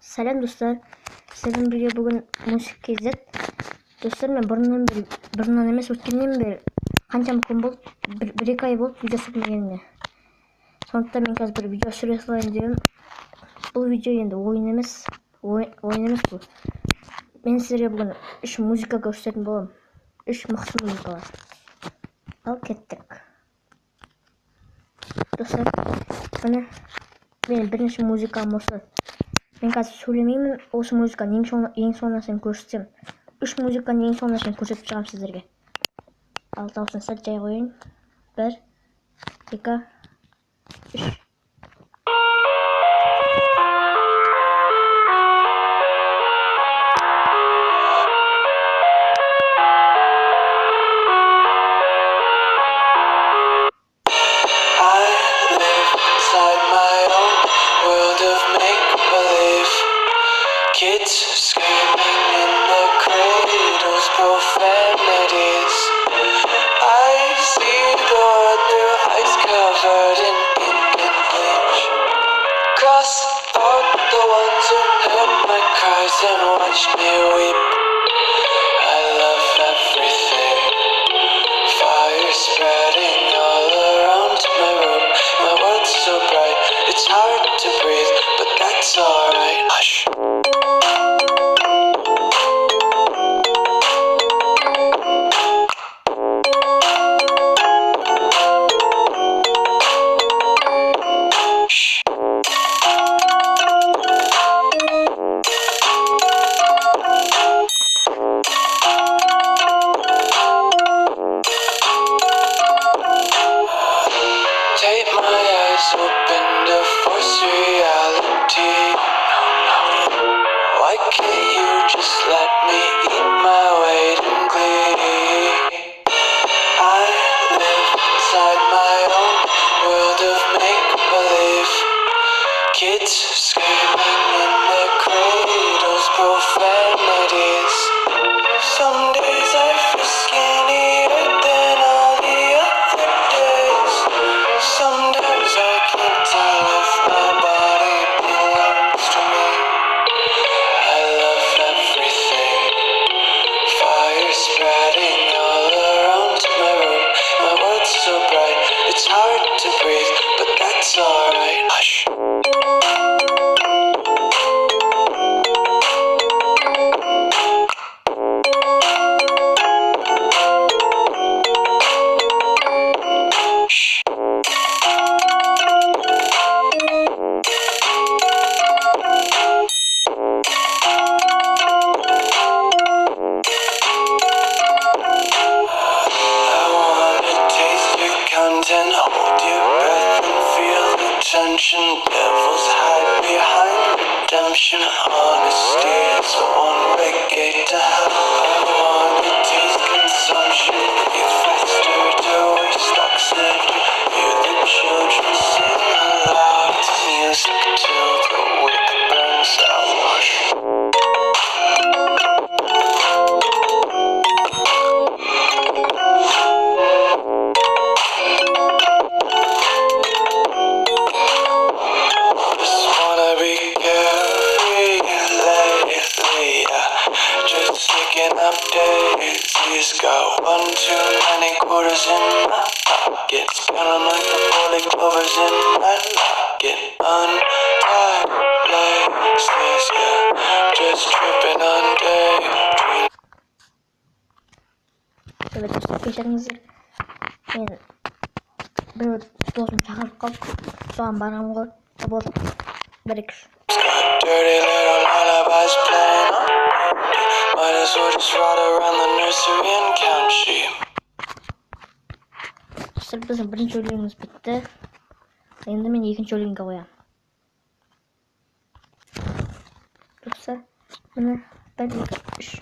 Selam dostlar. Sizin birге bugün musik izlet. Dostlar men bұрыннан емес өткеннен бері қаншама күн болды, бір-екі ай болды видео түсірмегеніме. Сондықтан мен қазір бір видео түсіре салайын дедім. Бұл видео енді ойын емес бұл. Мен сіздерге бүгін 3 музыка көрсететін боламын. 3 мықты музыкалар. Ал кеттік. Достар, міне менің бірінші музыкам осы. Мен қазір сөйлемеймін, осы музыканы ең соңынан сен көрсетсем. 3 музыканы ең соңынан сен көрсетіп шығам сіздерге. Ал дауысын сәл жай қойын. 1, 2, 3. Kids screaming in the cradles, profanities. I see the world through ice covered in ink and bleach. Cross out the ones who heard my cries and watched me weep. I love everything. Fire spreading all around my room. My world's so bright, it's hard to breathe, but that's alright. Hush. Take my eyes open to force reality. Why can't you just let me eat my weight in glee? I live inside my own world of make-believe. Kids screaming in their cradles, profanities. Some days I feel skinnier than all the other days. Sometimes I can't tell if my body belongs to me. I love everything. Fire spreading all around my room. My world's so bright, it's hard to breathe, but that's alright. Hush. And hold your breath and feel the tension. Devils hide behind redemption. Honesty is a one-way gate to hell. I wanna taste consumption. Breathe faster to waste oxygen. Hear the children sing aloud. Music till the wick burns out. Hush. Up daisies, got one too many quarters in my pocket. Smelling like the four-leaf clovers in my locket. Untied laces, yeah, just tripping on daydreams. Evet dostlar, kechirіңіздер. Мен бір досым шақырып қалды. Соған барғым ғой. Болды. 1-2. Dirty little lullabies playing on. Might as well just ride around the nursery and count sheep. Dostlar, біздің бірінші өлеңіміз бітті. Енді мен екінші өлеңге қоямын. Достар, міне 1, 2, 3.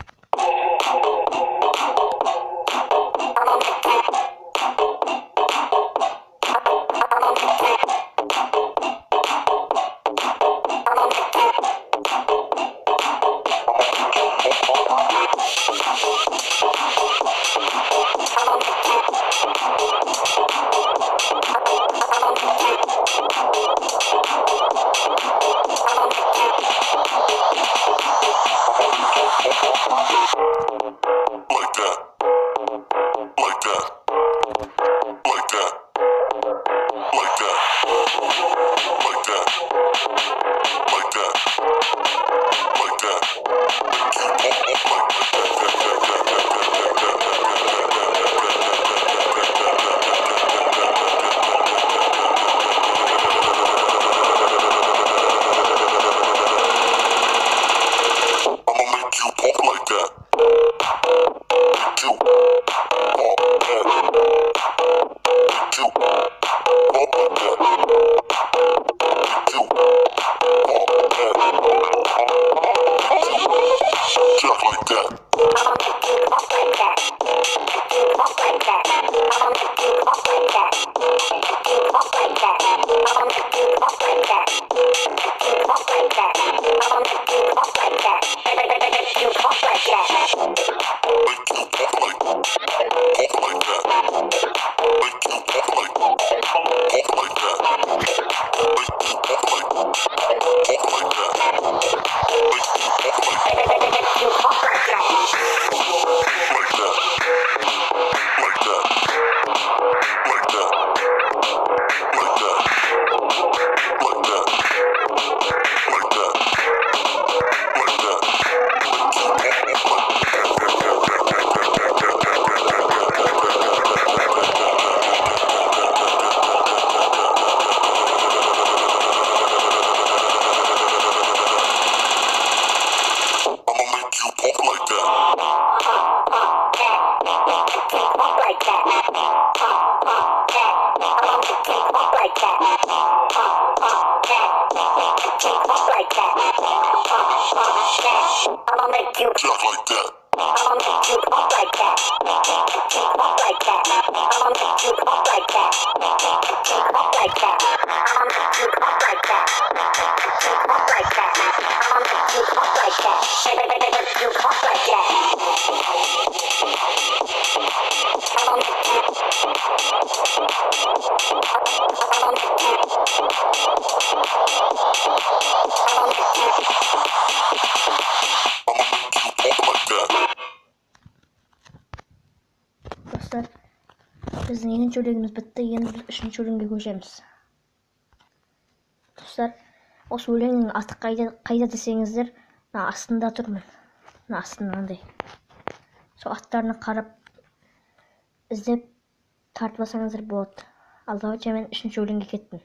make you jump like that. I'ma make you pop like that. Pop like that. I'ma make you pop like that. Pop like that. I'ma make you pop like that. Pop like that. I'ma make you pop like that. Make you pop like that. I'ma make you. I'ma make you. Dostlar, bizning ikkinchi o'ligimiz bitti, endi biz uchinchi o'limga ko'chamiz. Dostlar, o'sha o'limning asti qayda desangizlar, men astida turman. Men astida shu atlarni qarab izlab tartib olsangizlar bo'ladi. Allohcha men uchinchi o'limga ketdim.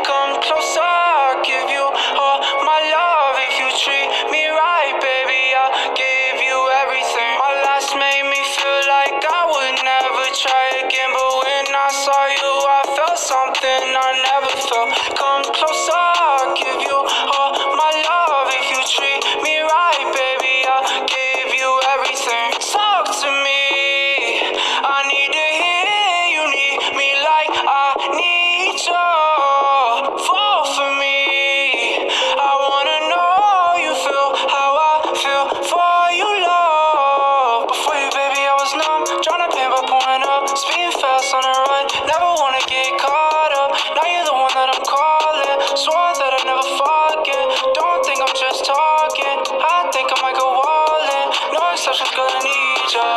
Come closer, I'll give you all my love. If you treat me right, baby, I'll give you everything. My last made me feel like I would never try again, but when I saw you, I felt something I never felt. Come closer, I'll give you all my love. If you treat me right, baby, I'll give you everything. Talk to me, I need to hear you need me like I need you. Fall for me, I wanna know you feel how I feel for you, love. Before you, baby, I was numb, trying to pin by pulling up, speeding fast on the run, never wanna get caught up. Now you're the one that I'm calling, swore that I'd never forget. Don't think I'm just talking, I think I might go all in. No exceptions, gonna need ya.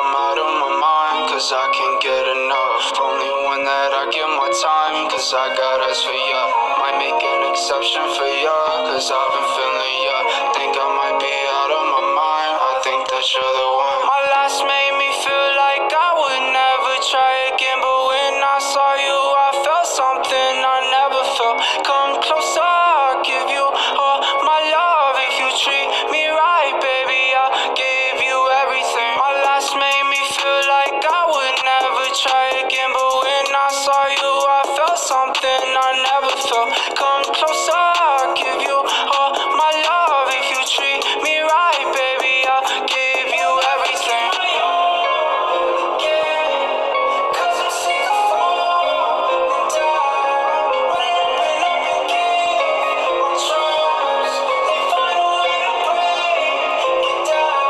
I'm out of my mind, cause I can't get enough. Only one that I give my time, cause I got eyes for ya. Might make an exception for ya, cause I've been feeling ya. Think I might be out of my mind, I think that you're the one. My last made me feel like I would never try again, but when I saw you, I felt something I never felt. Come closer, I'll give you all my love. If you treat me right, baby, I'll give you everything. My last made me feel like I would never try again, but when I saw you, I felt something I never felt. Come closer, I'll give you all my love. If you treat me right, baby, I'll give you everything. Cause I'm sick of falling down, running up and give my trust. They find a way to break it down.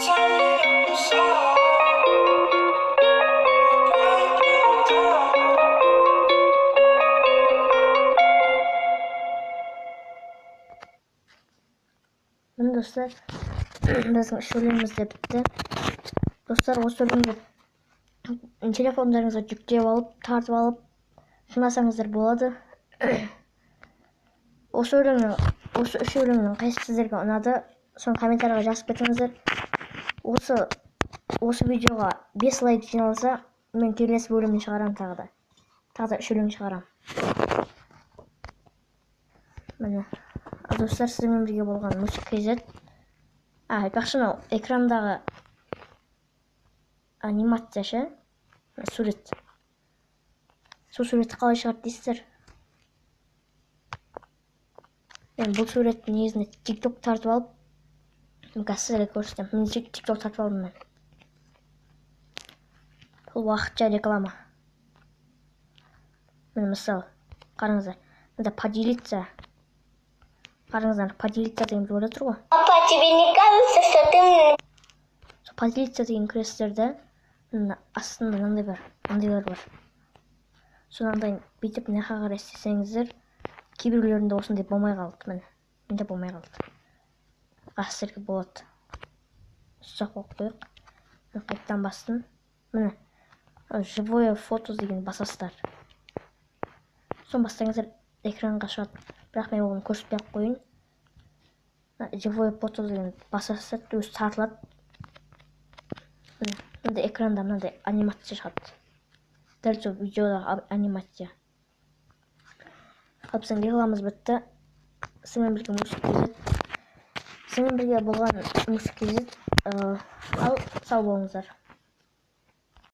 Tear me apart. Mine dostlar, bizning ish o'limimiz de bitti. Dostlar, o'sha o'limni telefonlaringizga yüklep alıp, tartib alıp sunasangızlar bo'ladi. O'sha uch o'limning qaysi sizlarga unadi? So'ng kommentariyga yozib ketingizlar. O'sha videoga 5 like jinosa, men kelesi bo'limni chiqaraman taqda. Taqda uch o'lim chiqaraman. Mana dostlar, sizlar bilan birga bo'lgan Mushik KZ. Yaxshina ekrandagi animatsiya surat. Shu suratni qalay chiqarib deysizlar? Men bu suratni negizini TikTok tartib olib, sizlarga ko'rsataman. Men TikTok tartib oldim. Bu vaqtcha reklama. Mana misol, qarangizlar. Bunda поделиться. Qarangizlar, поделиться degan bo'ladi turku. Папа, тебе не кажется, что ты мне... Поделиться degan kirasizlarda, aslında nandaylar bor. Sonradan bitib ne kadar istesengizler, kibirlerinde olsun diye bomaya kaldı. Ben de bomaya kaldı. Asırki болады. Sıcak koyup. Kayıttan bastım. Mine. Живое фото деген басасыздар. Son bassаңыздар экранға шығады. Бірақ мен оны көрсетпей ақ қояйын. живое фото деген басасыз өзі тартылады. Мындай экранда мынандай анимация шығады. Дәл сол видеодағы анимация. Қалыпсың рекламамыз бітті. Сізбен бірге Мусик KZ. Сізбен бірге болған Мусик KZ. Ал сау болыңыздар.